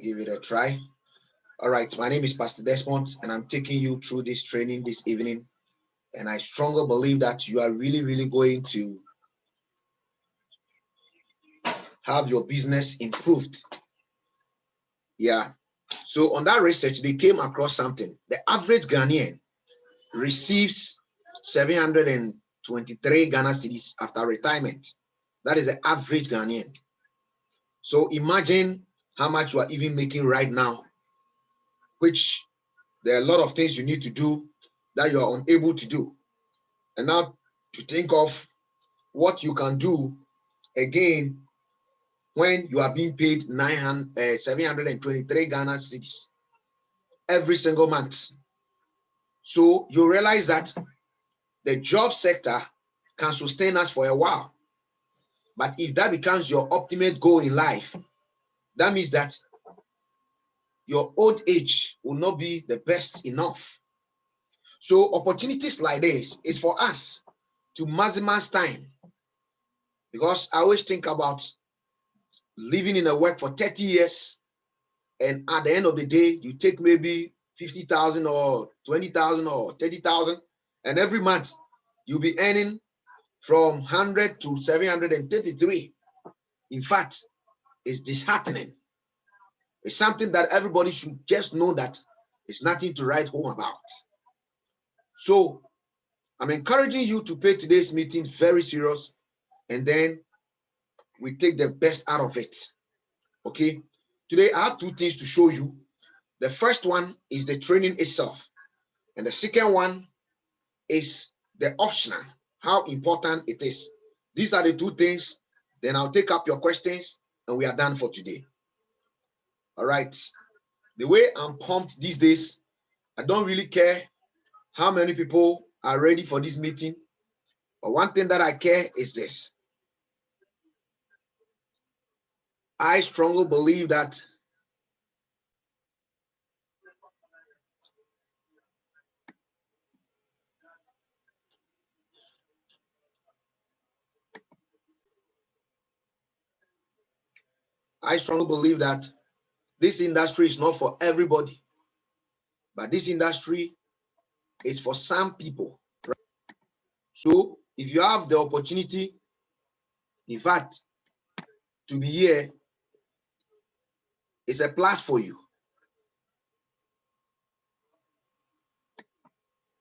give it a try. All right, my name is Pastor Desmond, and I'm taking you through this training this evening. And I strongly believe that you are really going to have your business improved. Yeah. So on that research, they came across something. The average Ghanaian receives 723 Ghana cedis after retirement. That is the average Ghanaian. So imagine how much you are even making right now, which there are a lot of things you need to do that you are unable to do. And now to think of what you can do again when you are being paid 723 Ghana cedis every single month. So you realize that the job sector can sustain us for a while. But if that becomes your ultimate goal in life, that means that your old age will not be the best enough. So opportunities like this is for us to maximize time. Because I always think about living in a work for 30 years, and at the end of the day, you take maybe 50,000 or 20,000 or 30,000, and every month you'll be earning from 100 to 733. In fact, it's disheartening. It's something that everybody should just know that it's nothing to write home about. So I'm encouraging you to take today's meeting very serious, and then we take the best out of it. Okay. Today I have two things to show you. The first one is the training itself, and the second one is the optional, how important it is. These are the two things. Then I'll take up your questions and we are done for today. All right. The way I'm pumped these days, I don't really care how many people are ready for this meeting. But one thing that I care is this. I strongly believe that this industry is not for everybody, but this industry is for some people. Right? So if you have the opportunity, in fact, to be here, it's a plus for you.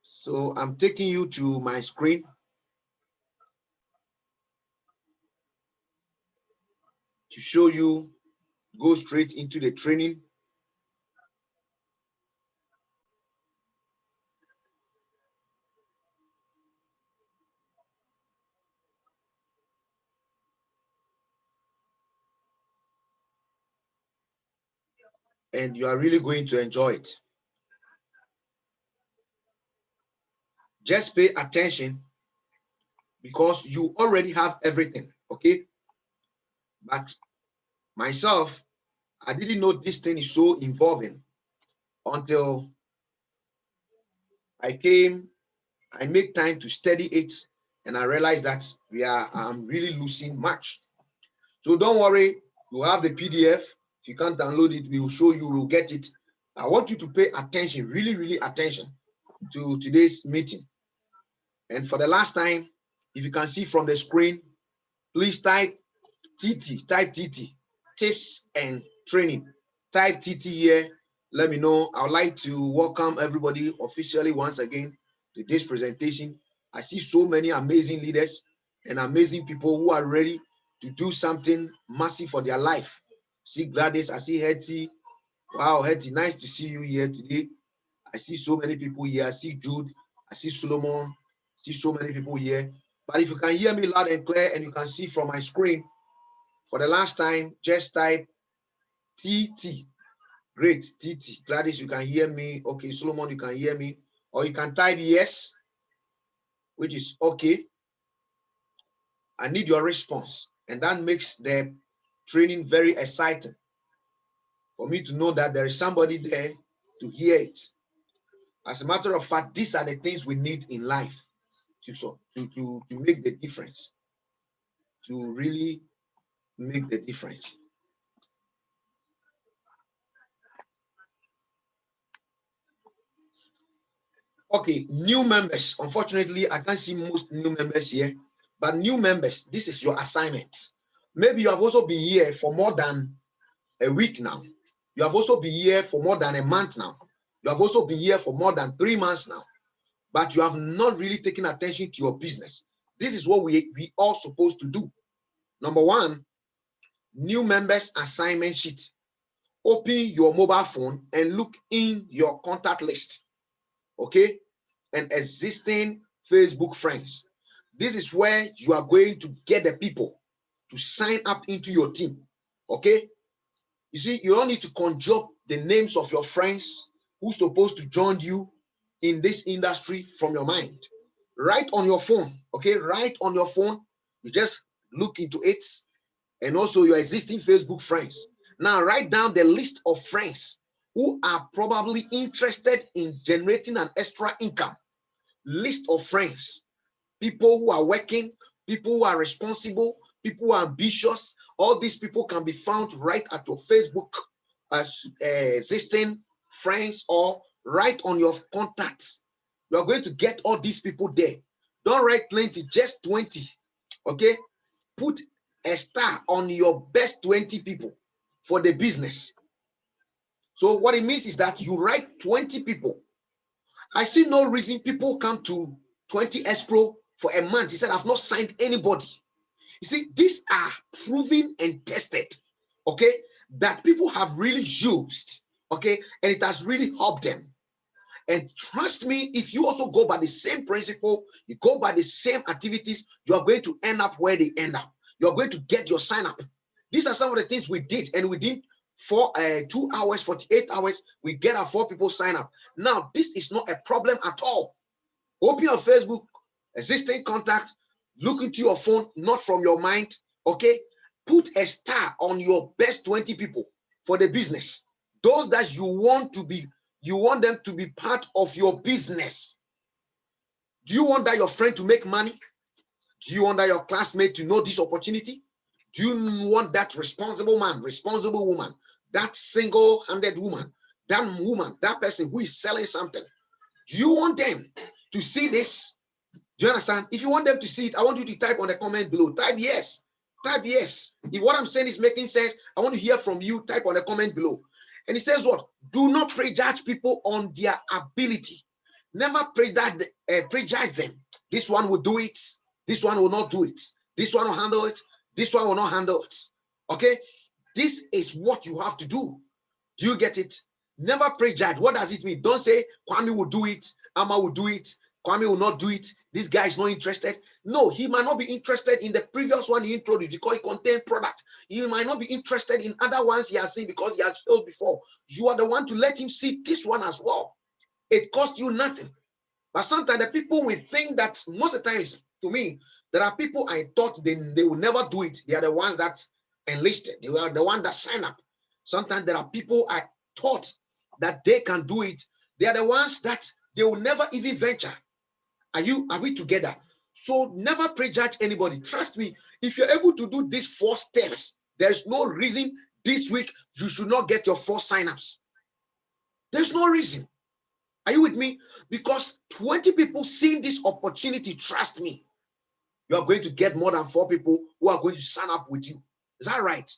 So I'm taking you to my screen to show you, go straight into the training. And you are really going to enjoy it. Just pay attention because you already have everything, okay? But myself, I didn't know this thing is so involving until I made time to study it, and I realized that I'm really losing much. So don't worry, you have the PDF. If you can't download it, we will show you, we'll get it. I want you to pay attention, really attention to today's meeting. And for the last time, if you can see from the screen, please type TT, tips and training. Type TT here. Let me know. I would like to welcome everybody officially once again to this presentation. I see so many amazing leaders and amazing people who are ready to do something massive for their life. See Gladys, I see Hetty. Wow, Hetty, nice to see you here today. I see so many people here. I see Jude. I see Solomon. I see so many people here. But if you can hear me loud and clear and you can see from my screen, for the last time, just type TT. Great, TT. Gladys, you can hear me. Okay, Solomon, you can hear me. Or you can type yes, which is okay. I need your response. And that makes the training very exciting for me to know that there is somebody there to hear it. As a matter of fact, these are the things we need in life to make the difference, to really make the difference. Okay, new members. Unfortunately, I can't see most new members here, but new members, this is your assignment. Maybe you have also been here for more than a week now. You have also been here for more than a month now. You have also been here for more than 3 months now, but you have not really taken attention to your business. This is what we all supposed to do. Number one, new members assignment sheet. Open your mobile phone and look in your contact list. Okay, and existing Facebook friends. This is where you are going to get the people to sign up into your team. Okay, you see, you don't need to conjure the names of your friends who's supposed to join you in this industry from your mind. Right on your phone. Okay, right on your phone, you just look into it, and also your existing Facebook friends. Now write down the list of friends who are probably interested in generating an extra income. List of friends, people who are working, people who are responsible, people who are ambitious. All these people can be found right at your Facebook as existing friends, or right on your contacts. You are going to get all these people there. Don't write 20, just 20. Okay, put a star on your best 20 people for the business. So what it means is that you write 20 people. I see no reason people come to Twentyxpro for a month. He said, I've not signed anybody. You see, these are proven and tested, okay, that people have really used, okay, and it has really helped them. And trust me, if you also go by the same principle, you go by the same activities, you are going to end up where they end up. You're going to get your sign up. These are some of the things we did, and we did for 2 hours, 48 hours. We get our 4 people sign up. Now, this is not a problem at all. Open your Facebook, existing contact, look into your phone, not from your mind. Okay, put a star on your best 20 people for the business. Those that you want them to be part of your business. Do you want that your friend to make money? Do you want that your classmate to know this opportunity? Do you want that responsible man, responsible woman, that single-handed woman, that person who is selling something? Do you want them to see this? Do you understand? If you want them to see it, I want you to type on the comment below. Type yes. Type yes. If what I'm saying is making sense, I want to hear from you. Type on the comment below. And it says what? Do not prejudge people on their ability. Never prejudge them. This one will do it. This one will not do it. This one will handle it. This one will not handle it. Okay? This is what you have to do. Do you get it? Never prejudge. What does it mean? Don't say Kwame will do it, Amma will do it, Kwame will not do it. This guy is not interested. No, he might not be interested in the previous one he introduced because it contained product. He might not be interested in other ones he has seen because he has failed before. You are the one to let him see this one as well. It costs you nothing. But sometimes the people will think that most of the times, to me, there are people I thought they will never do it. They are the ones that enlisted. They are the one that sign up. Sometimes there are people I thought that they can do it. They are the ones that they will never even venture. Are we together? So never prejudge anybody. Trust me, if you're able to do these 4 steps, there's no reason this week you should not get your 4 signups. There's no reason. Are you with me? Because 20 people seeing this opportunity, trust me, you are going to get more than 4 people who are going to sign up with you. Is that right?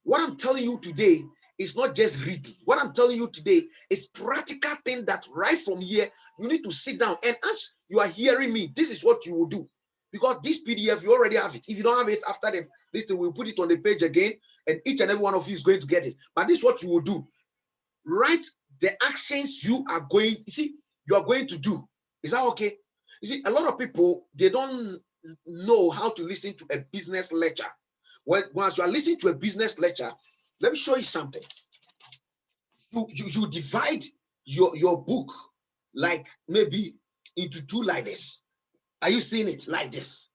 What I'm telling you today is not just reading. What I'm telling you today is practical thing that right from here, you need to sit down, and as you are hearing me, this is what you will do. Because this PDF, you already have it. If you don't have it after this thing, we'll put it on the page again, and each and every one of you is going to get it. But this is what you will do. Write the actions you are going to do. Is that okay? You see, a lot of people, they don't know how to listen to a business lecture. Once you are listening to a business lecture, let me show you something. You divide your book like maybe into 2 like this. Are you seeing it like this?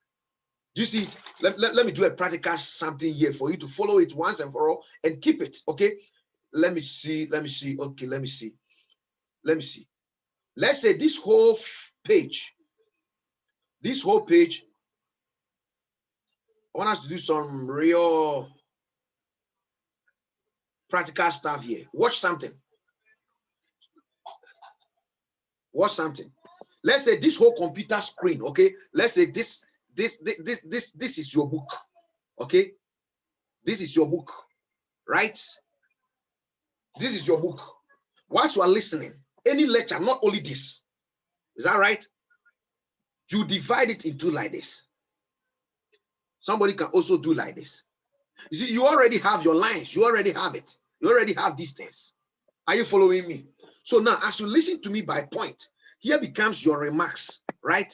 Do you see it? Let me do a practical something here for you to follow it once and for all and keep it. Okay. Let me see. Okay, let me see. Let's say this whole page, I want us to do some real practical stuff here. Watch something. Let's say this whole computer screen, okay? Let's say this is your book, okay? This is your book, right? This is your book. Whilst you are listening, any lecture, not only this, is that right? You divide it into like this. Somebody can also do like this. You see, you already have your lines. You already have it. You already have these things. Are you following me? So now, as you listen to me by point, here becomes your remarks, right?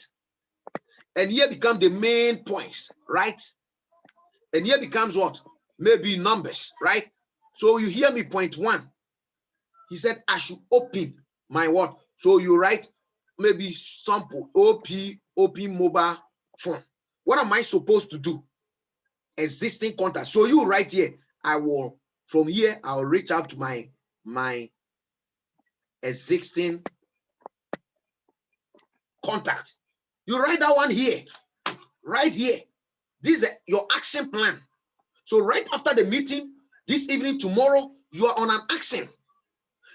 And here become the main points, right? And here becomes what? Maybe numbers, right? So you hear me point 1. He said, I should open my what? So you write maybe sample open mobile phone. What am I supposed to do? Existing contact. So you write here, I will, from here, I'll reach out to my existing contact. You write that one here, right here. This is your action plan. So right after the meeting, this evening, tomorrow, you are on an action.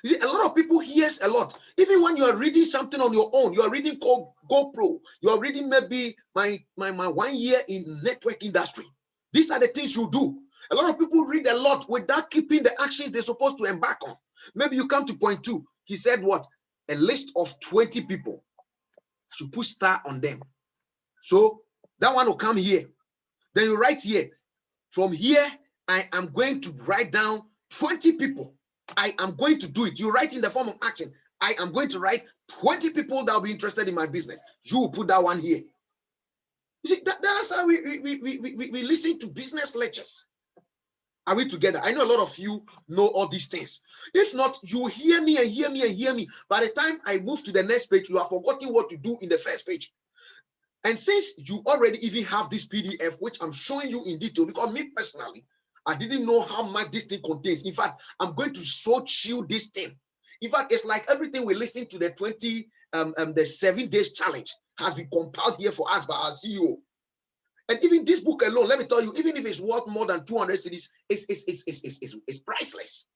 You see, a lot of people hears a lot. Even when you are reading something on your own, you are reading GoPro, you are reading maybe my 1 year in network industry. These are the things you do. A lot of people read a lot without keeping the actions they're supposed to embark on. Maybe you come to point 2. He said what? A list of 20 people. You put star on them. So that one will come here. Then you write here. From here, I am going to write down 20 people. I am going to do it. You write in the form of action. I am going to write 20 people that will be interested in my business. You will put that one here. You see, that's how we listen to business lectures. Are we together? I know a lot of you know all these things. If not, you hear me and hear me and hear me. By the time I move to the next page, you have forgotten what to do in the first page. And since you already even have this PDF, which I'm showing you in detail, because me personally, I didn't know how much this thing contains. In fact, I'm going to so chew this thing. In fact, it's like everything we listen to the 7 days challenge has been compiled here for us by our CEO. And even this book alone, let me tell you, even if it's worth more than 200 cities, it's priceless.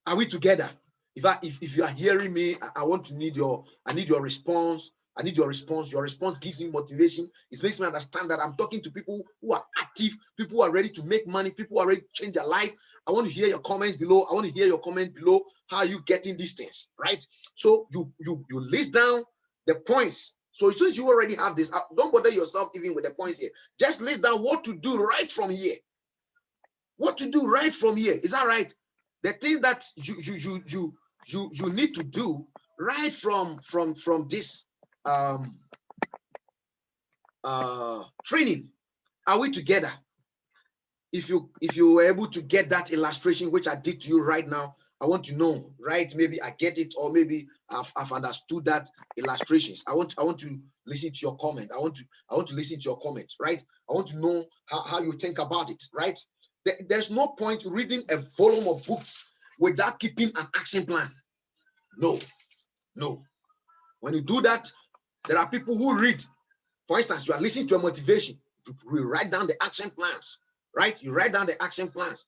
Are we together? If you are hearing me, I need your response. I need your response. Your response gives me motivation. It makes me understand that I'm talking to people who are active, people who are ready to make money, people who are ready to change their life. I want to hear your comments below. I want to hear your comment below. How are you getting these things, right? So you list down the points. So since you already have this, don't bother yourself even with the points here. Just list down what to do right from here. What to do right from here. Is that right? The thing that you need to do right from this training. Are we together? If you were able to get that illustration which I did to you right now, I want to know, right? Maybe I get it, or maybe I've understood that illustrations. I want to listen to your comment. I want to listen to your comment, right? I want to know how you think about it, right? There's no point reading a volume of books without keeping an action plan. No. When you do that, there are people who read. For instance, you are listening to a motivation. You write down the action plans, right? You write down the action plans.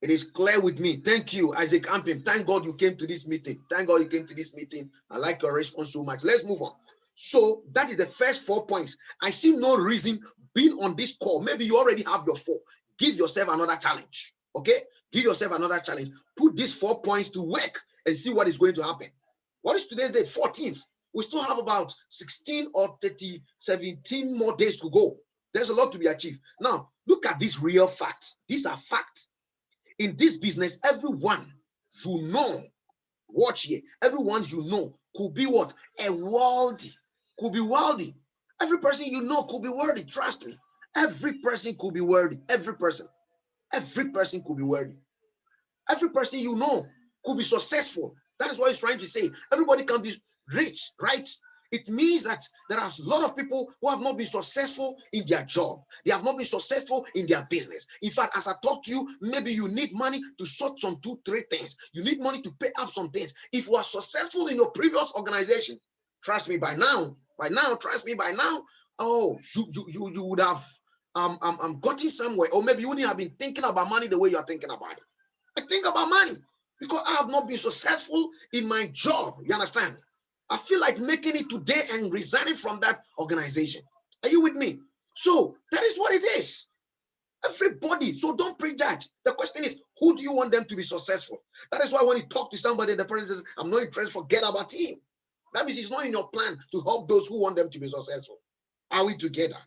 It is clear with me. Thank you, Isaac Ampim. Thank God you came to this meeting. Thank God you came to this meeting. I like your response so much. Let's move on. So that is the first 4 points. I see no reason being on this call. Maybe you already have your 4. Give yourself another challenge. Okay? Give yourself another challenge. Put these 4 points to work and see what is going to happen. What is today's date? 14th. We still have about 16 or 17 more days to go. There's a lot to be achieved. Now, look at these real facts. These are facts. In this business, everyone you know, watch here, everyone you know could be what? A wealthy. Could be wealthy. Every person you know could be worthy. Trust me. Every person could be worthy. Every person. Every person could be worthy. Every person you know could be successful. That is what he's trying to say. Everybody can be rich, right? It means that there are a lot of people who have not been successful in their job. They have not been successful in their business. In fact, as I talk to you, maybe you need money to sort some 2, 3 things. You need money to pay up some things. If you are successful in your previous organization, trust me, by now, oh, you would have gotten somewhere, or maybe you wouldn't have been thinking about money the way you are thinking about it. I think about money. because I have not been successful in my job. You understand? I feel like making it today and resigning from that organization. Are you with me? So that is what it is. Everybody. So don't prejudge. The question is, who do you want them to be successful? That is why when you talk to somebody, the person says, I'm not interested, forget about him. That means it's not in your plan to help those who want them to be successful. Are we together?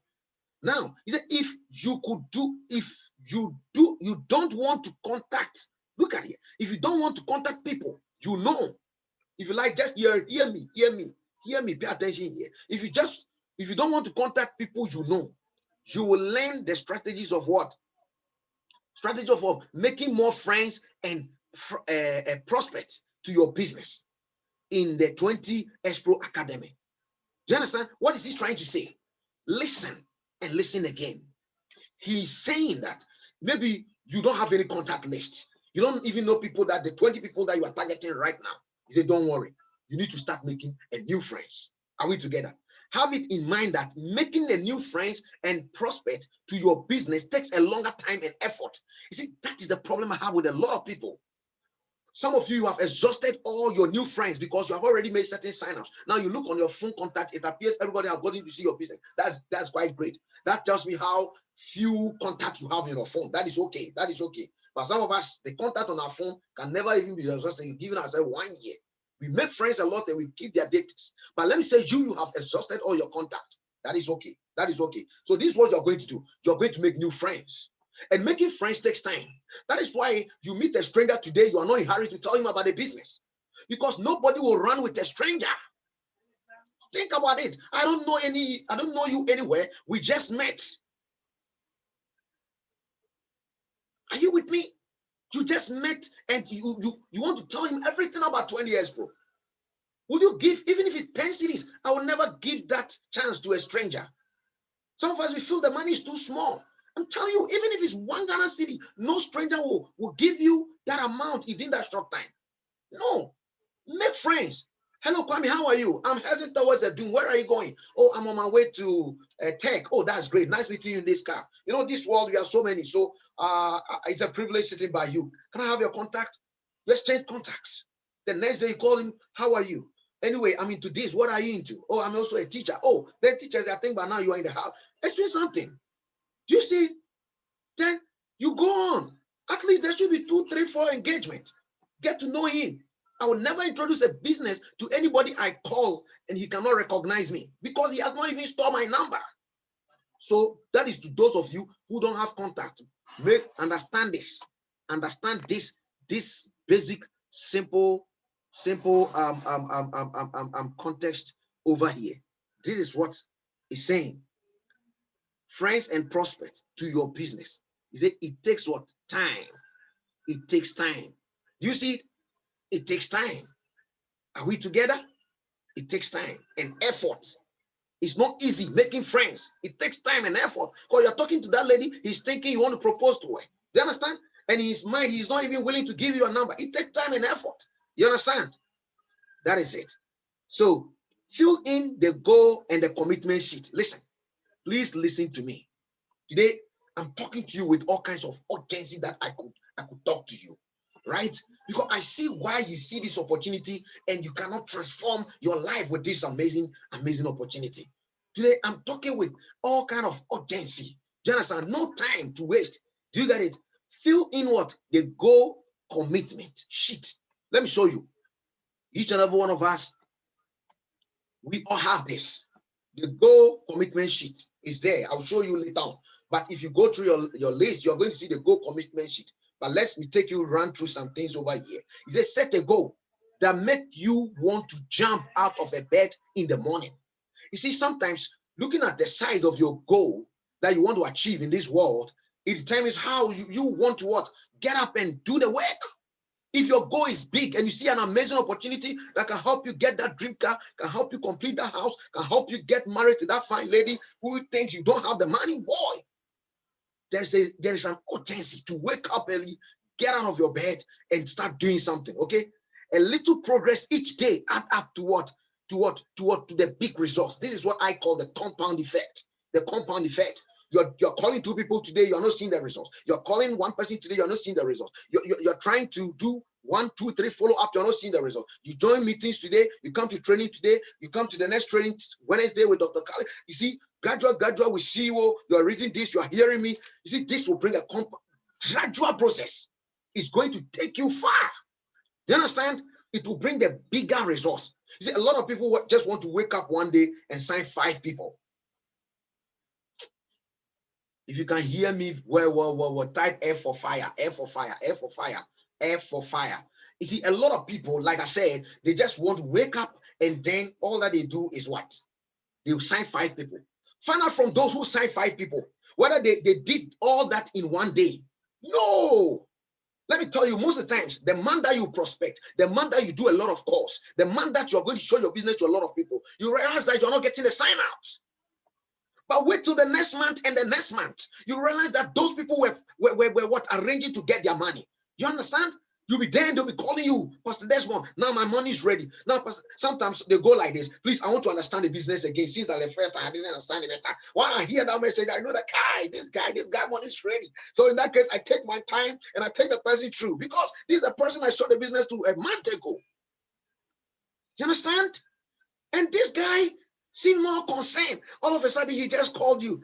Now, he said, if you don't want to contact, look at here. If you don't want to contact people, you know. If you like, just hear me, pay attention here. If you don't want to contact people, you know, you will learn the strategies of what? Strategy of making more friends and prospect to your business in the 20Xpro Academy. Do you understand? What is he trying to say? Listen and listen again. He's saying that maybe you don't have any contact list. You don't even know people, that the 20 people that you are targeting right now. He said, don't worry. You need to start making a new friends. Are we together? Have it in mind that making a new friends and prospect to your business takes a longer time and effort. You see, that is the problem I have with a lot of people. Some of you have exhausted all your new friends because you have already made certain signups. Now you look on your phone contact, it appears everybody has gotten to see your business. That's quite great. That tells me how few contacts you have in your phone. That is okay. That is okay. But some of us, the contact on our phone can never even be exhausted. You're giving ourselves 1 year. We make friends a lot and we keep their data. But let me say, you have exhausted all your contacts. That is okay. That is okay. So this is what you're going to do. You're going to make new friends. And making friends takes time. That is why you meet a stranger today, you are not in a hurry to tell him about the business. Because nobody will run with a stranger. Think about it. I don't know you anywhere. We just met. Are you with me? You just met and you want to tell him everything about 20Xpro. Would you give, even if it's 10 cities? I will never give that chance to a stranger. Some of us, we feel the money is too small. I'm telling you, even if it's 1 Ghana city, no stranger will give you that amount within that short time. No. Make friends. Hello, Kwame, how are you? I'm heading towards the Doom. Where are you going? Oh, I'm on my way to Tech. Oh, that's great. Nice meeting you in this car. You know, this world, we are so many. So it's a privilege sitting by you. Can I have your contact? You exchange contacts. The next day you call him, how are you? Anyway, I'm into this. What are you into? Oh, I'm also a teacher. Oh, they're teachers, I think by now you are in the house. Explain something. Do you see? Then you go on. At least there should be 2, 3, 4 engagement. Get to know him. I will never introduce a business to anybody I call and he cannot recognize me because he has not even stored my number. So that is to those of you who don't have contact. Understand this. Understand this basic, simple context over here. This is what it's saying. Friends and prospects to your business. He said it takes what? Time. It takes time. Do you see it? It takes time. Are we together? It takes time and effort. It's not easy making friends. It takes time and effort. Because you're talking to that lady, he's thinking you want to propose to her. Do you understand? And in his mind, he's not even willing to give you a number. It takes time and effort. You understand? That is it. So fill in the goal and the commitment sheet. Listen, please listen to me. Today, I'm talking to you with all kinds of urgency that I could talk to you, right? Because I see why you see this opportunity and you cannot transform your life with this amazing opportunity. Today, I'm talking with all kind of urgency. Do you understand? No time to waste. Do you get it? Fill in what? The goal commitment sheet. Let me show you. Each and every one of us, we all have this. The goal commitment sheet is there. I'll show you later on. But if you go through your list, you're going to see the goal commitment sheet. But let me take you run through some things over here. It says set a goal that make you want to jump out of a bed in the morning. You see, sometimes looking at the size of your goal that you want to achieve in this world, it determines how you want to what? Get up and do the work. If your goal is big and you see an amazing opportunity that can help you get that dream car, can help you complete that house, can help you get married to that fine lady who thinks you don't have the money, boy, there is an urgency to wake up early, get out of your bed and start doing something, okay? A little progress each day add up to what? To the big results. This is what I call the compound effect. The compound effect. You're calling 2 people today, you're not seeing the results. You're calling 1 person today, you're not seeing the results. You're trying to do 1, 2, 3 follow up, you're not seeing the result. You join meetings today, you come to training today, you come to the next training Wednesday with Dr. Kali. You see, gradual, we see you are reading this, you are hearing me. You see, this will bring a gradual process. It's going to take you far. Do you understand? It will bring the bigger results. You see, a lot of people just want to wake up one day and sign 5 people. If you can hear me, well, type F for fire, F for fire, F for fire, F for fire. You see, a lot of people, like I said, they just want to wake up and then all that they do is what? They will sign 5 people. Find out from those who sign 5 people, whether they did all that in one day. No. Let me tell you, most of the times, the man that you prospect, the man that you do a lot of calls, the man that you are going to show your business to a lot of people, you realize that you're not getting the sign out. But wait till the next month and the next month. You realize that those people were what? Arranging to get their money. You understand? You'll be there and they'll be calling you, Pastor Desmond, now my money is ready. Now, Pastor, sometimes they go like this. Please, I want to understand the business again. Since that the first time I didn't understand it better. When I hear that message, I know that this guy money is ready. So in that case, I take my time and I take the person through because this is the person I showed the business to a month ago. You understand? And this guy seemed more concerned. All of a sudden, he just called you.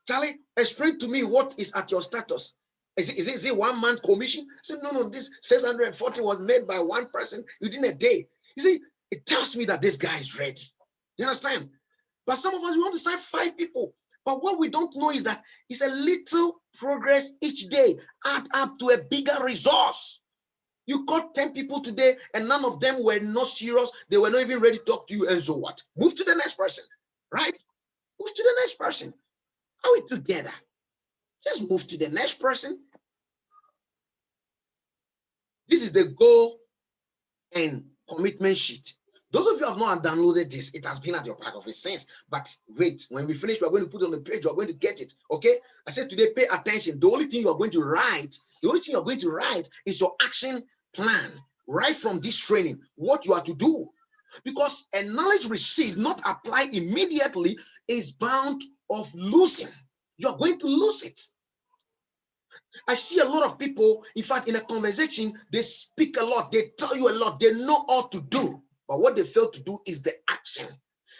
Charlie, explain to me what is at your status. Is it 1 month commission? I said, no, this 640 was made by one person within a day. You see, it tells me that this guy is ready. You understand? But some of us, we want to sign 5 people. But what we don't know is that it's a little progress each day add up to a bigger resource. You caught 10 people today and none of them were not serious. They were not even ready to talk to you. And so what? Move to the next person, right? Move to the next person. Are we together? Just move to the next person. This is the goal and commitment sheet. Those of you who have not downloaded this, it has been at your back of a sense. But wait, when we finish, we're going to put it on the page. You're going to get it. Okay? I said today, pay attention. The only thing you're going to write, is your action plan right from this training, what you are to do. Because a knowledge received, not applied immediately, is bound of losing. You're going to lose it. I see a lot of people, in fact, in a conversation, they speak a lot, they tell you a lot, they know all to do, but what they fail to do is the action.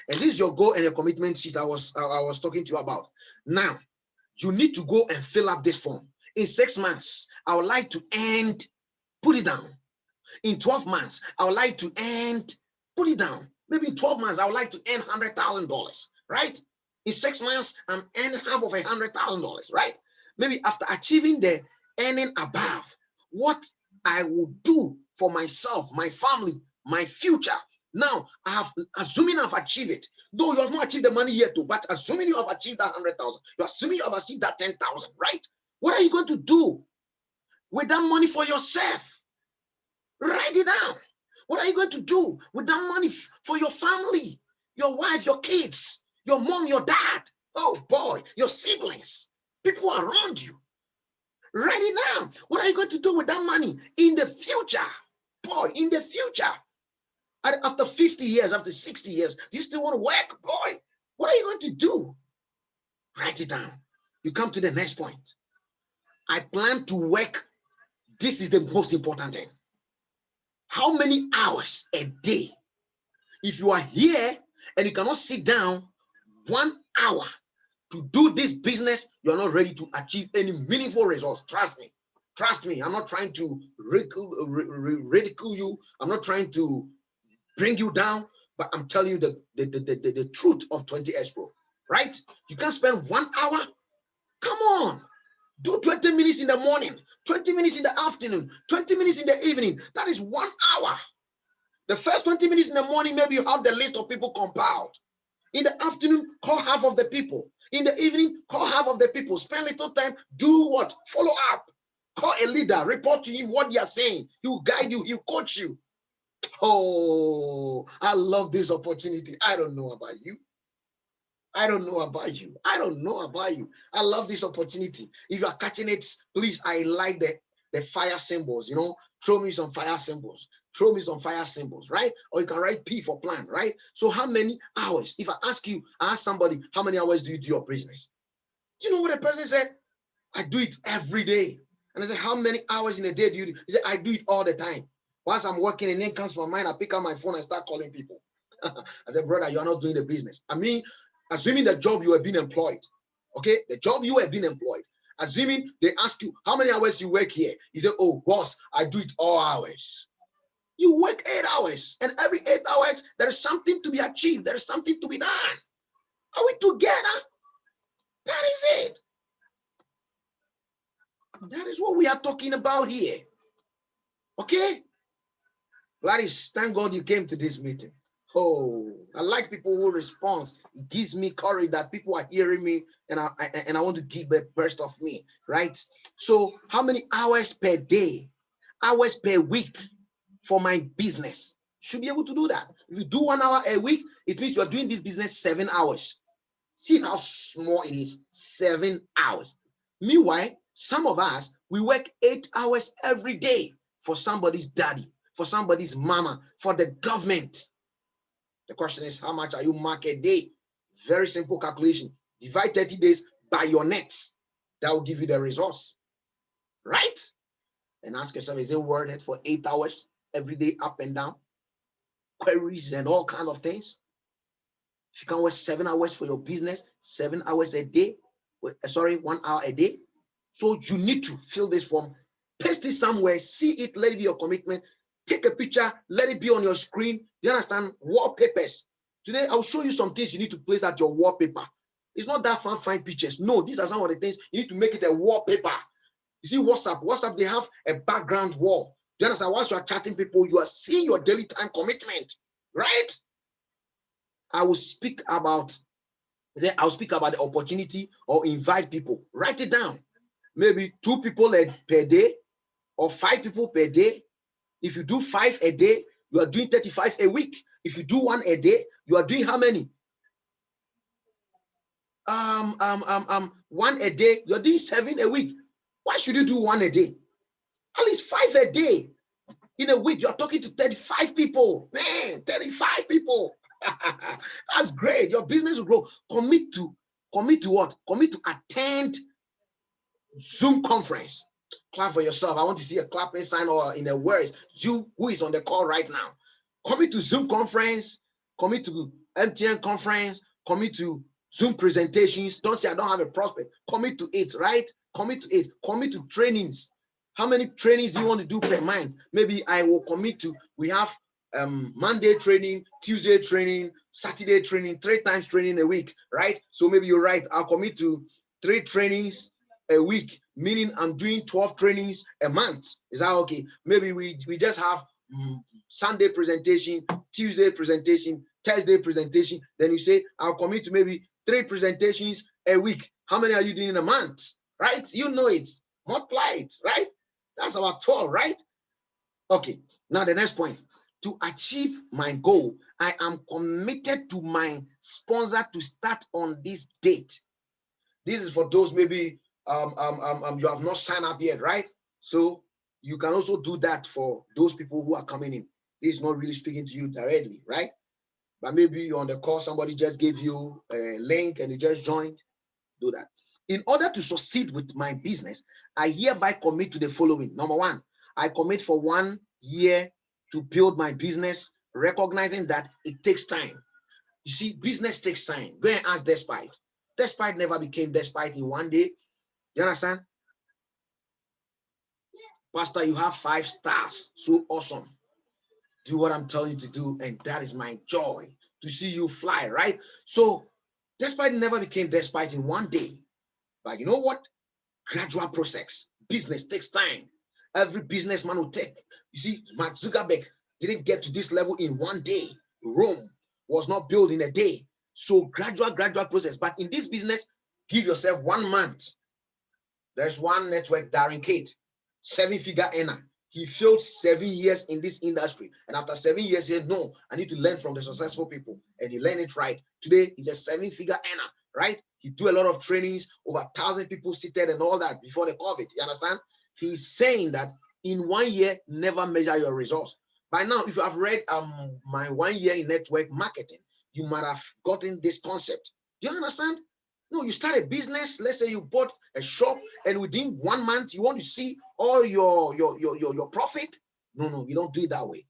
And this is your goal and your commitment sheet I was talking to you about. Now, you need to go and fill up this form. In 6 months, I would like to end, put it down. In 12 months, I would like to end, put it down. Maybe in 12 months, I would like to earn $100,000, right? In 6 months, I'm earning half of $100,000, right? Maybe after achieving the earning above, what I will do for myself, my family, my future. Now, assuming I've achieved it, though you have not achieved the money yet, too, but assuming you have achieved that 100,000, you're assuming you have achieved that 10,000, right? What are you going to do with that money for yourself? Write it down. What are you going to do with that money for your family, your wife, your kids, your mom, your dad? Oh boy, your siblings, people around you. Write it down. What are you going to do with that money in the future? Boy, in the future. After 50 years, after 60 years, do you still want to work? Boy, what are you going to do? Write it down. You come to the next point. I plan to work. This is the most important thing. How many hours a day? If you are here and you cannot sit down 1 hour to do this business, you're not ready to achieve any meaningful results. Trust me. Trust me. I'm not trying to ridicule you. I'm not trying to bring you down, but I'm telling you the truth of Twentyxpro, right? You can't spend 1 hour. Come on. Do 20 minutes in the morning, 20 minutes in the afternoon, 20 minutes in the evening. That is 1 hour. The first 20 minutes in the morning, maybe you have the list of people compiled. In the afternoon, call half of the people. In the evening, call half of the people. Spend little time. Do what? Follow up. Call a leader. Report to him what they are saying. He will guide you. He will coach you. Oh, I love this opportunity. I don't know about you. I don't know about you. I don't know about you. I love this opportunity. If you are catching it, please, I like the fire symbols, you know, throw me some fire symbols. Throw me some fire symbols, right? Or you can write P for plan, right? So how many hours? If I ask somebody, how many hours do you do your business? Do you know what the person said? I do it every day. And I said, how many hours in a day do you do? He said, I do it all the time. Once I'm working, a name comes to my mind, I pick up my phone and start calling people. I said, brother, you are not doing the business. I mean, assuming the job you have been employed, okay, the job you have been employed, assuming they ask you how many hours you work here, you say, oh, boss, I do it all hours. You work 8 hours, and every 8 hours, there is something to be achieved. There is something to be done. Are we together? That is it. That is what we are talking about here. Okay? Gladys, thank God you came to this meeting. Oh, I like people who respond. It gives me courage that people are hearing me, and I want to give the best of me, right? So, how many hours per day, hours per week for my business? Should be able to do that. If you do 1 hour a week, it means you are doing this business 7 hours. See how small it is, 7 hours. Meanwhile, some of us, we work 8 hours every day for somebody's daddy, for somebody's mama, for the government. The question is, how much are you mark a day? Very simple calculation. Divide 30 days by your nets. That will give you the resource, right? And ask yourself, is it worth it for 8 hours every day, up and down? Queries and all kinds of things. If you can work 7 hours for your business, 7 hours a day, 1 hour a day. So you need to fill this form, paste it somewhere, see it, let it be your commitment. Take a picture, let it be on your screen. Do you understand? Wallpapers. Today, I'll show you some things you need to place at your wallpaper. It's not that fine pictures. No, these are some of the things you need to make it a wallpaper. You see, WhatsApp, they have a background wall. Do you understand? Once you are chatting people, you are seeing your daily time commitment, right? I will speak about the opportunity or invite people. Write it down. Maybe 2 people per day or 5 people per day. If you do 5 a day, you are doing 35 a week. If you do 1 a day, you are doing how many? 1 a day, you're doing 7 a week. Why should you do 1 a day? At least 5 a day. In a week, you're talking to 35 people. Man, 35 people. That's great. Your business will grow. Commit to what? Commit to attend Zoom conference. Clap for yourself. I want to see a clapping sign or in a words. You who is on the call right now. Commit to Zoom conference. Commit to MTN conference. Commit to Zoom presentations. Don't say I don't have a prospect. Commit to it, right? Commit to it. Commit to trainings. How many trainings do you want to do per month? Maybe I will commit to, we have Monday training, Tuesday training, Saturday training, 3 times training a week, right? So maybe you're right. I'll commit to 3 trainings a week, meaning I'm doing 12 trainings a month. Is that okay? Maybe we just have Sunday presentation, Tuesday presentation, Thursday presentation. Then you say, I'll commit to maybe 3 presentations a week. How many are you doing in a month? Right? You know it. Multiply it, right? That's about 12, right? Okay. Now the next point. To achieve my goal, I am committed to my sponsor to start on this date. This is for those maybe you have not signed up yet, right? So you can also do that for those people who are coming in. This is not really speaking to you directly, right? But maybe you're on the call, somebody just gave you a link and you just joined. Do that. In order to succeed with my business, I hereby commit to the following. Number 1, I commit for 1 year to build my business, recognizing that it takes time. You see, business takes time. Go and ask Despite. Despite never became Despite in 1 day. You understand? Pastor, you have 5 stars. So awesome. Do what I'm telling you to do, and that is my joy to see you fly, right? So Despite never became Despite in 1 day. But you know what? Gradual process. Business takes time. Every businessman will take. You see, Mark Zuckerberg didn't get to this level in 1 day. Rome was not built in a day. So gradual process. But in this business, give yourself 1 month. There's one network, Darren Kate, 7-figure earner. He failed 7 years in this industry. And after 7 years, he said, no, I need to learn from the successful people. And he learned it right. Today, he's a 7-figure earner, right? He do a lot of trainings, over 1,000 people seated and all that before the COVID. You understand? He's saying that in 1 year, never measure your results. By now, if you have read my 1 year in network marketing, you might have gotten this concept. Do you understand? No, you start a business. Let's say you bought a shop, and within 1 month, you want to see all your profit. No, we don't do it that way.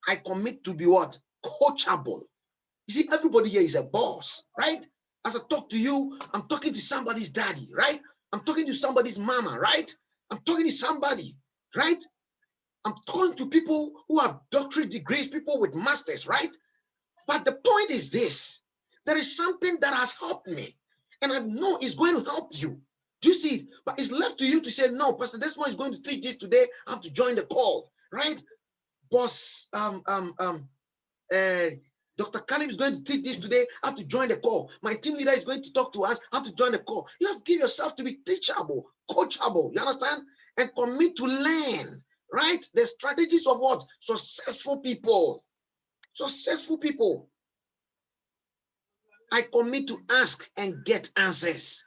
I commit to be what? Coachable. You see, everybody here is a boss, right? As I talk to you, I'm talking to somebody's daddy, right? I'm talking to somebody's mama, right? I'm talking to somebody, right? I'm talking to people who have doctorate degrees, people with masters, right? But the point is this: there is something that has helped me, and I know it's going to help you. Do you see it? But it's left to you to say, no, Pastor Desmond is going to teach this today. I have to join the call, right? Boss, Dr. Caleb is going to teach this today. I have to join the call. My team leader is going to talk to us. I have to join the call. You have to give yourself to be teachable, coachable. You understand? And commit to learn, right? The strategies of what? Successful people. Successful people. I commit to ask and get answers.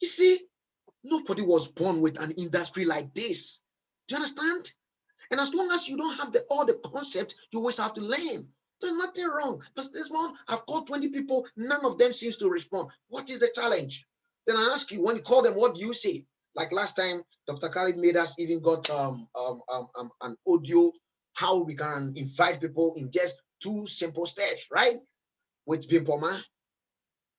You see, nobody was born with an industry like this. Do you understand? And as long as you don't have all the concepts, you always have to learn. There's nothing wrong. But this one, I've called 20 people, none of them seems to respond. What is the challenge? Then I ask you, when you call them, what do you say? Like last time, Dr. Khalid made us even got an audio, how we can invite people in just 2 simple steps, right? With Bimpoma.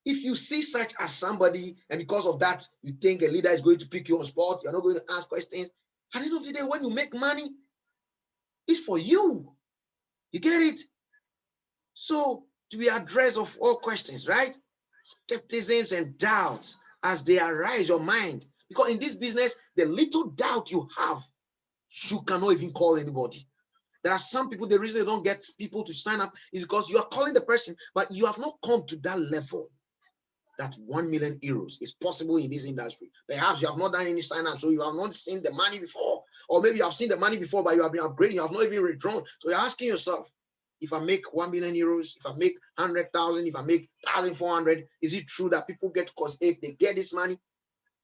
If you see such as somebody, and because of that, you think a leader is going to pick you on spot, you're not going to ask questions. At the end of the day, when you make money, it's for you. You get it? So to be addressed of all questions, right? Skepticisms and doubts as they arise your mind. Because in this business, the little doubt you have, you cannot even call anybody. There are some people, the reason they don't get people to sign up is because you are calling the person, but you have not come to that level. That 1 million euros is possible in this industry. Perhaps you have not done any sign up, so you have not seen the money before. Or maybe you have seen the money before, but you have been upgrading, you have not even withdrawn. So you're asking yourself, if I make 1 million euros, if I make 100,000, if I make 1,400, is it true that people get cause if they get this money?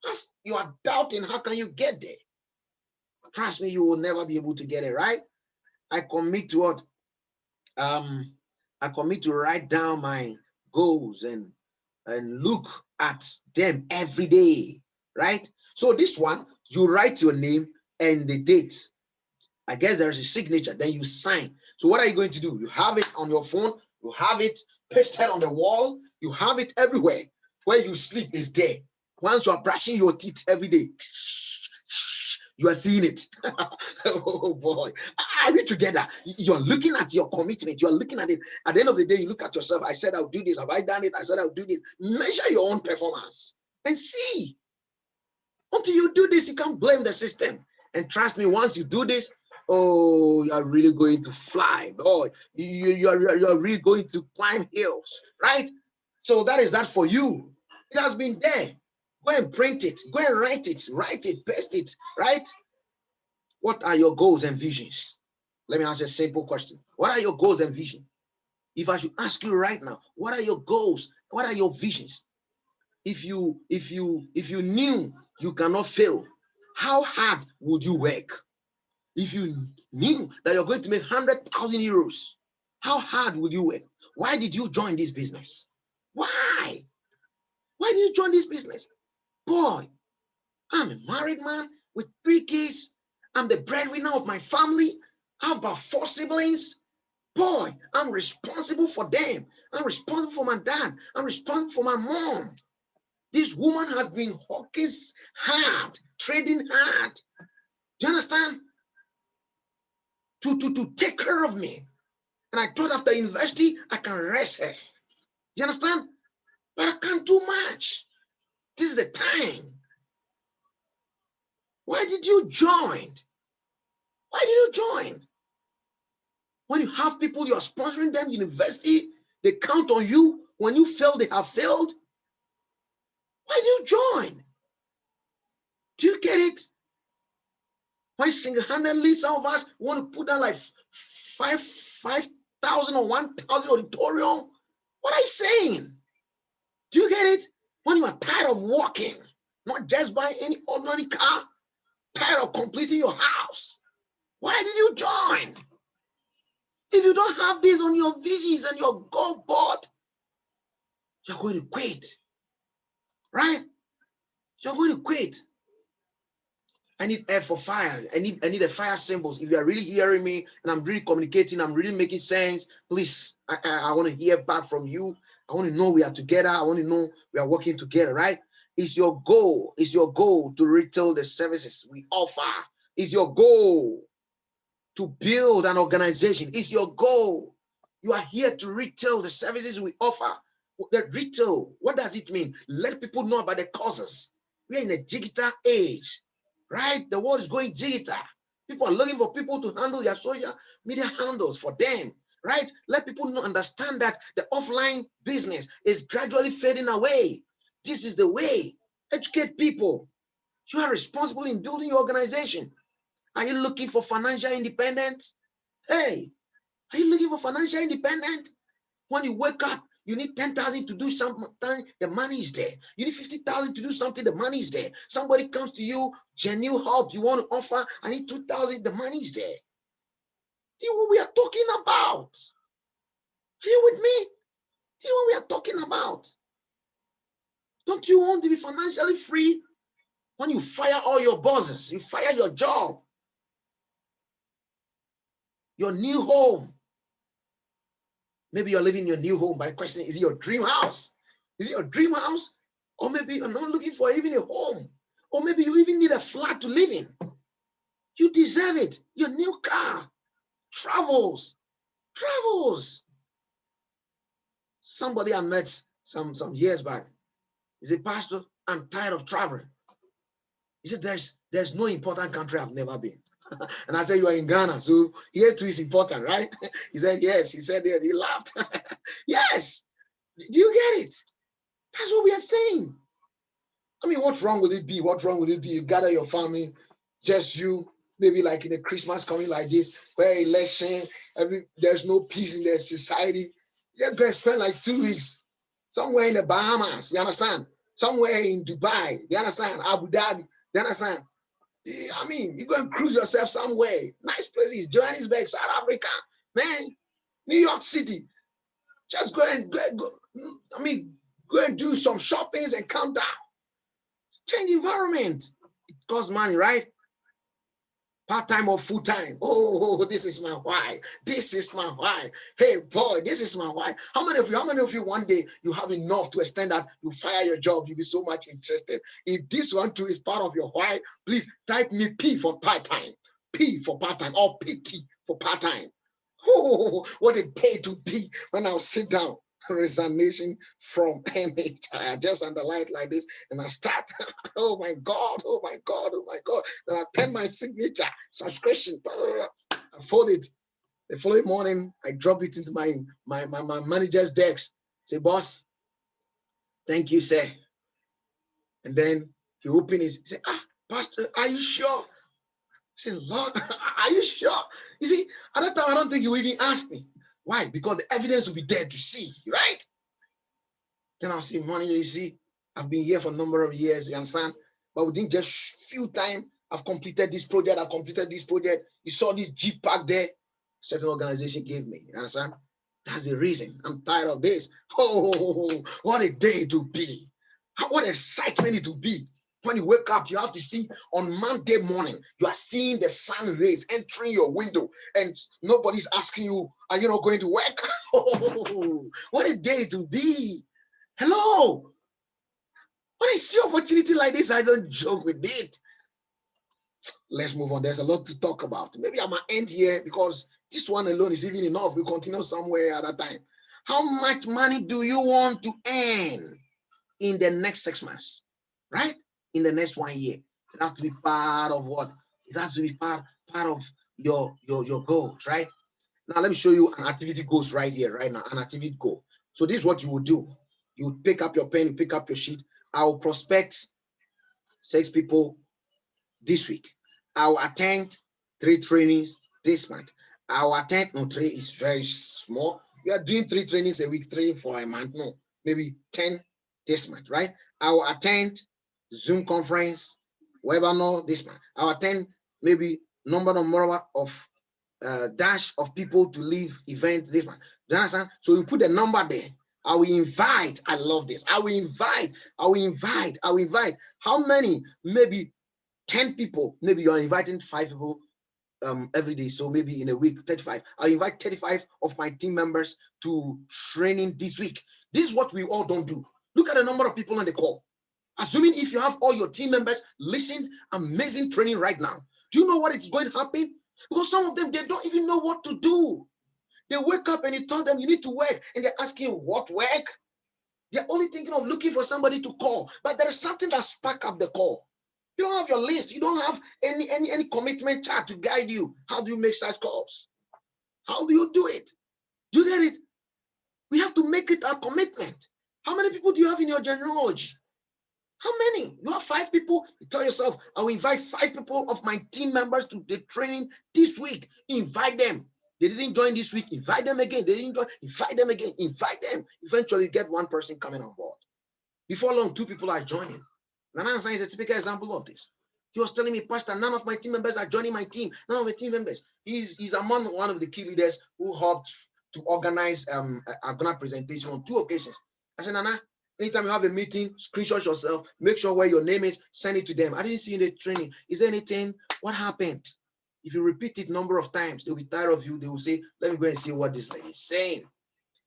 As you are doubting, how can you get there? Trust me, you will never be able to get it, right? I commit to what? I commit to write down my goals and look at them every day, right? So this one, you write your name and the date. I guess there's a signature, then you sign. So what are you going to do? You have it on your phone, you have it pasted on the wall, you have it everywhere. Where you sleep is there. Once you are brushing your teeth every day, you are seeing it. Oh boy, are we together? You're looking at your commitment, you're looking at it. At the end of the day, you look at yourself. I said I'll do this. Have I done it? I said I'll do this. Measure your own performance and see. Until you do this, you can't blame the system. And trust me, once you do this, oh, you are really going to fly. Oh, you are really going to climb hills, right? So that is that for you. It has been there. Go and print it. Go and write it, paste it, right? What are your goals and visions? Let me ask you a simple question. What are your goals and visions? If I should ask you right now, what are your goals? What are your visions? If you knew you cannot fail, how hard would you work? If you knew that you're going to make 100,000 euros, how hard would you work? Why did you join this business? Why? Why did you join this business? Boy, I'm a married man with 3 kids. I'm the breadwinner of my family. I have about 4 siblings. Boy, I'm responsible for them. I'm responsible for my dad. I'm responsible for my mom. This woman has been working hard, trading hard. Do you understand? To take care of me. And I thought after university, I can rest her. Do you understand? But I can't do much. This is the time. Why did you join? Why did you join? When you have people, you are sponsoring them, university, they count on you. When you fail, they have failed. Why do you join? Do you get it? Why single-handedly some of us want to put down like 5,000 or 1,000 auditorium? What are you saying? Do you get it? When you are tired of walking, not just by any ordinary car, tired of completing your house, why did you join? If you don't have this on your visions and your goal board, you're going to quit, right? You're going to quit. I need F for fire. I need the fire symbols. If you are really hearing me and I'm really communicating, I'm really making sense, please, I want to hear back from you. I want to know we are together. I want to know we are working together, right? It's your goal. It's your goal to retail the services we offer. It's your goal to build an organization. It's your goal. You are here to retail the services we offer. The retail, what does it mean? Let people know about the causes. We are in a digital age, right? The world is going digital. People are looking for people to handle their social media handles for them, right? Let people understand that the offline business is gradually fading away. This is the way. Educate people. You are responsible in building your organization. Are you looking for financial independence? Hey, are you looking for financial independence? When you wake up, you need 10,000 to do something, the money is there. You need 50,000 to do something, the money is there. Somebody comes to you, genuine help you want to offer, I need 2,000, the money is there. See what we are talking about? Are you with me? See what we are talking about? Don't you want to be financially free? When you fire all your bosses, you fire your job, your new home. Maybe you're living in your new home, but the question is it your dream house? Is it your dream house? Or maybe you're not looking for even a home. Or maybe you even need a flat to live in. You deserve it. Your new car. Travels. Somebody I met some years back. He said, Pastor, I'm tired of traveling. He said, there's no important country I've never been. And I said, you are in Ghana, so here too is important, right? He said, yes. He said, yeah, he laughed. Yes. Do you get it? That's what we are saying. I mean, what's wrong with it be? What's wrong with it be? You gather your family, just you, maybe like in a Christmas coming like this, where election, there's no peace in the society. Just go and spend like 2 weeks somewhere in the Bahamas, you understand? Somewhere in Dubai, you understand? Abu Dhabi, you understand? I mean, you go and cruise yourself somewhere. Nice places, Johannesburg, South Africa, man, New York City. Just go and go and do some shoppings and come down. Change environment. It costs money, right? Part-time or full-time. Oh, this is my why. This is my why. Hey, boy, this is my why. How many of you one day you have enough to extend that you fire your job? You'll be so much interested. If this one too is part of your why, please type me P for part-time, P for part-time, or PT for part-time. Oh, what a day to be when I'll sit down. Resignation from NH. I just underline it like this and I start. Oh my God, oh my God, oh my God. Then I pen my signature, subscription. I fold it. The following morning, I drop it into my manager's desk. Say, boss, thank you, sir. And then he open his, say, Pastor, are you sure? I say, Lord, are you sure? You see, at that time, I don't think you even ask me. Why? Because the evidence will be there to see, right? Then I'll say, money, you see, I've been here for a number of years, you understand? But within just few time, I've completed this project, You saw this Jeep park there, certain organization gave me, you understand? That's the reason. I'm tired of this. Oh, what a day to be. What excitement it will be. When you wake up, you have to see on Monday morning, you are seeing the sun rays entering your window and nobody's asking you, are you not going to work? Oh, what a day to be. Hello. When I see opportunity like this, I don't joke with it. Let's move on. There's a lot to talk about. Maybe I might end here because this one alone is even enough. We'll continue somewhere at a time. How much money do you want to earn in the next 6 months? Right? In the next 1 year. It has to be part of what? It has to be part of your goals, right? Now let me show you an activity goals right here, right now. An activity goal. So this is what you will do. You would pick up your pen, you pick up your sheet. I will prospect 6 people this week. I will attend 3 trainings this month. I will attend, no, 3 is very small. We are doing 3 trainings a week, 3 for a month, no, maybe 10 this month, right? I will attend Zoom conference, webinar this month. I will attend maybe number of dash of people to leave event this month. Do you understand? So you put the number there. I will invite. I love this. I will invite. How many? Maybe 10 people, maybe you are inviting 5 people every day. So maybe in a week, 35. I'll invite 35 of my team members to training this week. This is what we all don't do. Look at the number of people on the call. Assuming if you have all your team members listen, amazing training right now. Do you know what is going to happen? Because some of them, they don't even know what to do. They wake up and you tell them you need to work, and they're asking what work? They're only thinking of looking for somebody to call, but there is something that spark up the call. You don't have your list. You don't have any commitment chart to guide you. How do you make such calls? How do you do it? Do you get it? We have to make it a commitment. How many people do you have in your genealogy? How many? You have 5 people. You tell yourself, I will invite 5 people of my team members to the training this week. Invite them. They didn't join this week. Invite them again. They didn't join. Invite them again. Invite them. Eventually, get one person coming on board. Before long, 2 people are joining. Nana is a typical example of this. He was telling me, Pastor, none of my team members are joining my team. None of my team members. He's among one of the key leaders who helped to organize a Ghana presentation on 2 occasions. I said, Nana, anytime you have a meeting, screenshot yourself, make sure where your name is, send it to them. I didn't see you in the training. Is there anything? What happened? If you repeat it a number of times, they'll be tired of you. They will say, let me go and see what this lady is saying.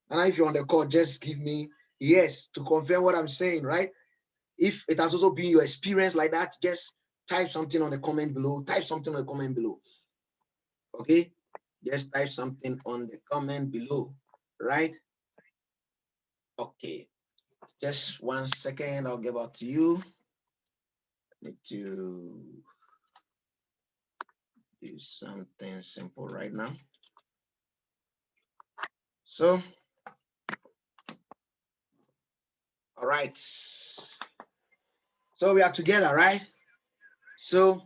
And if you're on the call, just give me yes to confirm what I'm saying, right? If it has also been your experience like that, just type something on the comment below. Type something on the comment below. Okay? Just type something on the comment below, right? Okay. Just 1 second. I'll get back to you. I need to do something simple right now. So, all right. So we are together, right? So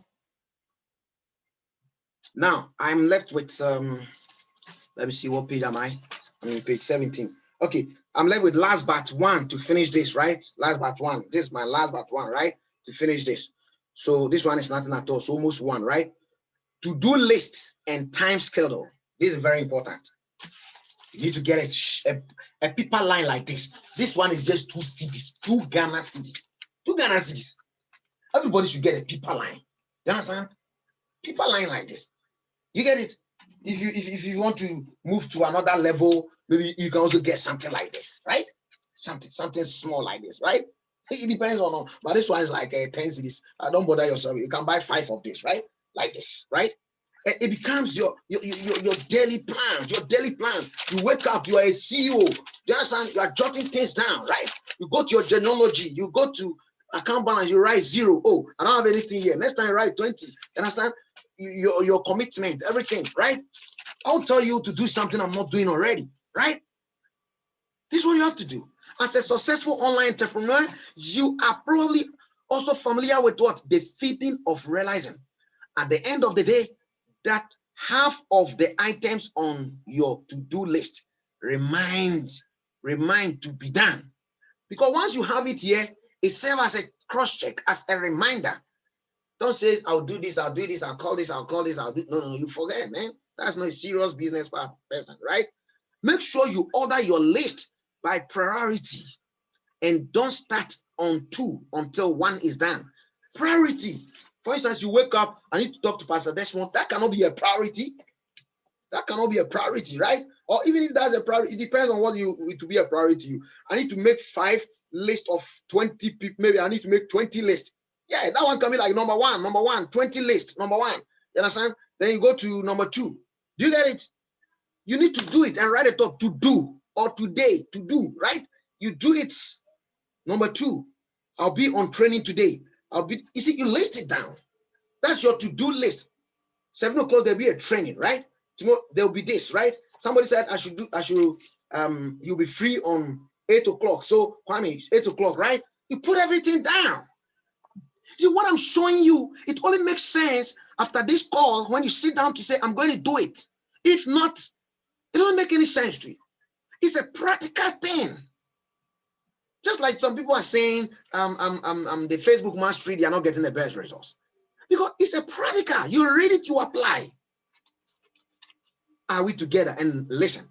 now I'm left with let me see, what page am I? I'm on page 17. Okay, I'm left with last but one to finish this, right? Last but one. This is my last but one, right? To finish this. So this one is nothing at all. So almost one, right? To-do list and time schedule. This is very important. You need to get a paper line like this. This one is just 2 cedis, 2 Ghana cedis. 2 Ghana cedis. Everybody should get a paper line. You understand? Paper line like this. You get it? If you want to move to another level, maybe you can also get something like this, right? Something small like this, right? It depends on, but this one is like 10 cedis. Don't bother yourself. You can buy 5 of this, right? Like this, right? It becomes your daily plans. Your daily plans. You wake up, you are a CEO. You understand? You are jotting things down, right? You go to your genealogy. You go to account balance. You write 0. Oh, I don't have anything here. Next time, you write 20. You understand? Your commitment, everything, right? I'll tell you to do something I'm not doing already, right? This is what you have to do. As a successful online entrepreneur, you are probably also familiar with what? The feeding of realizing. At the end of the day, that half of the items on your to-do list remind to be done. Because once you have it here, it serves as a cross-check, as a reminder. Don't say, I'll do this, I'll do this, I'll call this, I'll call this, I'll do. No, you forget, man. That's not a serious business person, right? Make sure you order your list by priority and don't start on 2 until 1 is done. Priority. For instance, you wake up, I need to talk to Pastor Desmond. That cannot be a priority. That cannot be a priority, right? Or even if that's a priority, it depends on what to be a priority to you. I need to make 5 lists of 20 people. Maybe I need to make 20 lists. Yeah, that one can be like number one, 20 lists, number 1. You understand? Then you go to number 2. Do you get it? You need to do it and write it up, to do, or today, to do, right? You do it. Number 2, I'll be on training today. You see, you list it down. That's your to-do list. 7 o'clock, there'll be a training, right? Tomorrow, there'll be this, right? Somebody said you'll be free on 8 o'clock. So, Kwame, 8 o'clock, right? You put everything down. See, what I'm showing you, it only makes sense after this call when you sit down to say, I'm going to do it. If not, it doesn't make any sense to you. It's a practical thing. Just like some people are saying, the Facebook mastery, they are not getting the best results. Because it's a practical. You read it, you apply. Are we together? And listen,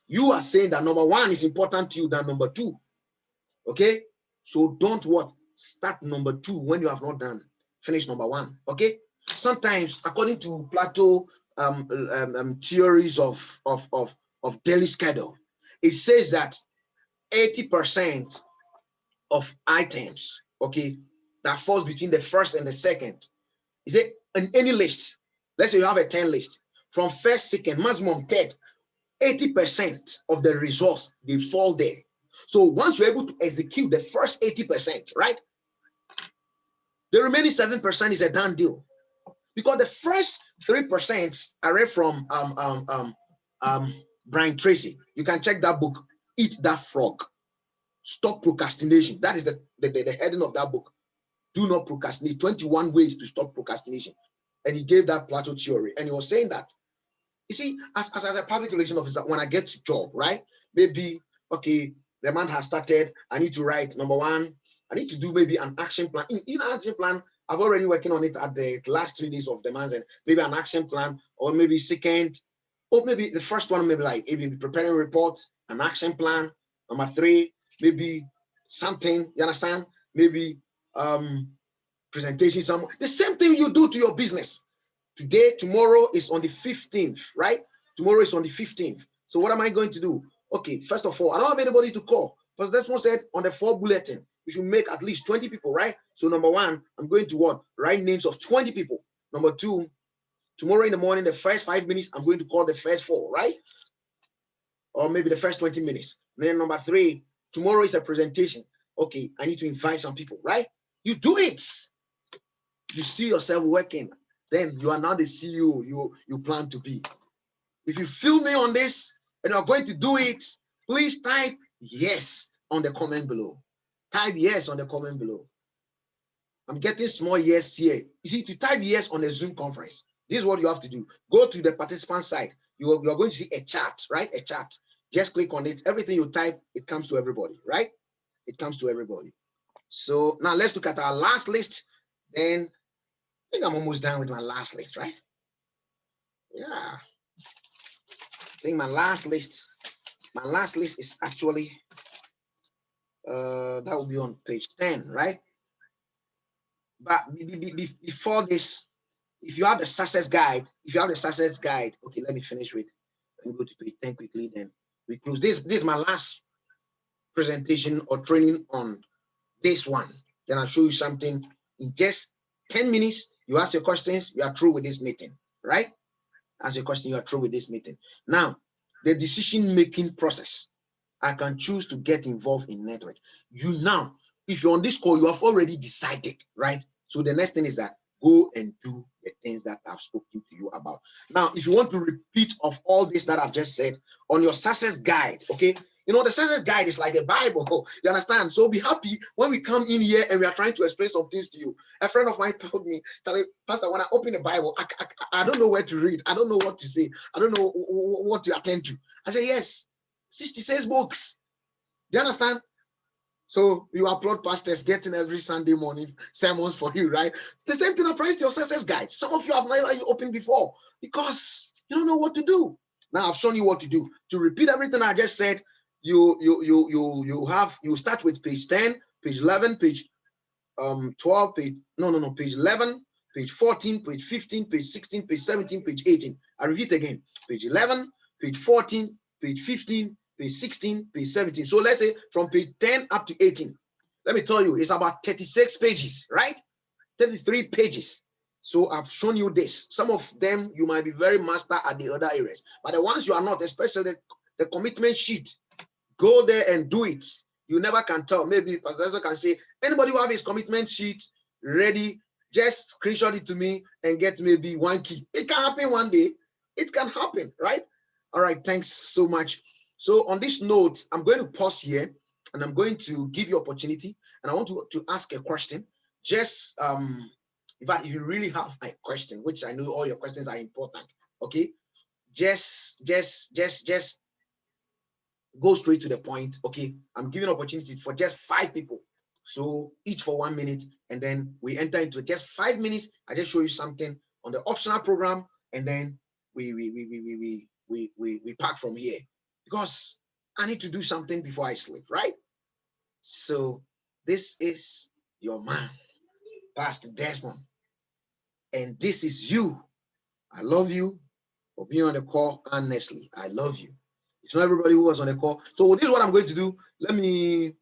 you are saying that number 1 is important to you than number 2. Okay? So don't what? Start number 2 when you have not done. Finish number one. Okay. Sometimes, according to Plato theories of daily schedule, it says that 80% of items, okay, that falls between the first and the second. Is it in any list? Let's say you have a 10 list. From first, second, maximum third, 80% of the resource, they fall there. So once you're able to execute the first 80%, right? The remaining 7% is a done deal. Because the first 3% I read from Brian Tracy. You can check that book, Eat That Frog. Stop procrastination. That is the heading of that book. Do not procrastinate. 21 ways to stop procrastination. And he gave that Plato theory. And he was saying that, you see, as a public relation officer, when I get to job, right? Maybe, okay, the month has started. I need to write, number one, I need to do maybe an action plan. In an action plan, I've already working on it at the last 3 days of the month, and maybe an action plan, or maybe second, or maybe the first one, maybe like maybe preparing reports, an action plan. Number three, maybe something, you understand? Maybe presentation, some the same thing you do to your business. Today, tomorrow is on the 15th, right? Tomorrow is on the 15th. So what am I going to do? Okay, first of all, I don't have anybody to call. First, Desmond said on the 4 bulletin, we should make at least 20 people, right? So number one, I'm going to what? Write names of 20 people. Number two, tomorrow in the morning, the first 5 minutes, I'm going to call the first 4, right? Or maybe the first 20 minutes. Then number three, tomorrow is a presentation. Okay, I need to invite some people, right? You do it. You see yourself working. Then you are now the CEO you plan to be. If you feel me on this and you're going to do it, please type yes on the comment below. Type yes on the comment below. I'm getting small yes here. You see, to type yes on a Zoom conference, this is what you have to do. Go to the participant side. You are going to see a chat, right? A chat. Just click on it. Everything you type, it comes to everybody, right? It comes to everybody. So now let's look at our last list. Then I think I'm almost done with my last list, right? Yeah. I think my last list is actually that will be on page 10, right? But before this, if you have the success guide, okay, let me finish with and go to page 10 quickly, then we close. This is my last presentation or training on this one. Then I'll show you something in just 10 minutes. You ask your questions, you are through with this meeting, right? Ask your question, you are through with this meeting. Now, the decision-making process. I can choose to get involved in network. You now, if you're on this call, you have already decided, right? So the next thing is that go and do the things that I've spoken to you about. Now, if you want to repeat of all this that I've just said on your success guide, okay? You know, the success guide is like a Bible. You understand? So be happy when we come in here and we are trying to explain some things to you. A friend of mine told me, Pastor, when I open the Bible, I don't know where to read. I don't know what to say. I don't know what to attend to. I said, yes, 66 books. Do you understand? So you applaud pastors getting every Sunday morning sermons for you, right? The same thing applies to your success guide. Some of you have never opened before because you don't know what to do. Now I've shown you what to do. To repeat everything I just said, you start with page 10, page 11, page 12, page 11, page 14, page 15, page 16, page 17, page 18. I repeat again, page 11, page 14, page 15, page 16, page 17. So let's say from page 10 up to 18. Let me tell you, it's about 36 pages, right? 33 pages. So I've shown you this. Some of them you might be very master at the other areas, but the ones you are not, especially the commitment sheet, go there and do it. You never can tell. Maybe Pastor can say, anybody who have his commitment sheet ready, just screenshot it to me and get maybe 1 key. It can happen one day. It can happen, right? All right, thanks so much. So on this note, I'm going to pause here and I'm going to give you opportunity. And I want to ask a question. Just in fact, if you really have a question, which I know all your questions are important, okay? Just go straight to the point. Okay, I'm giving opportunity for just 5 people, so each for 1 minute, and then we enter into just 5 minutes. I just show you something on the optional program, and then we pack from here because I need to do something before I sleep, right? So this is your man, Pastor Desmond. And this is you. I love you for being on the call. Honestly, I love you. It's not everybody who was on the call. So this is what I'm going to do. Let me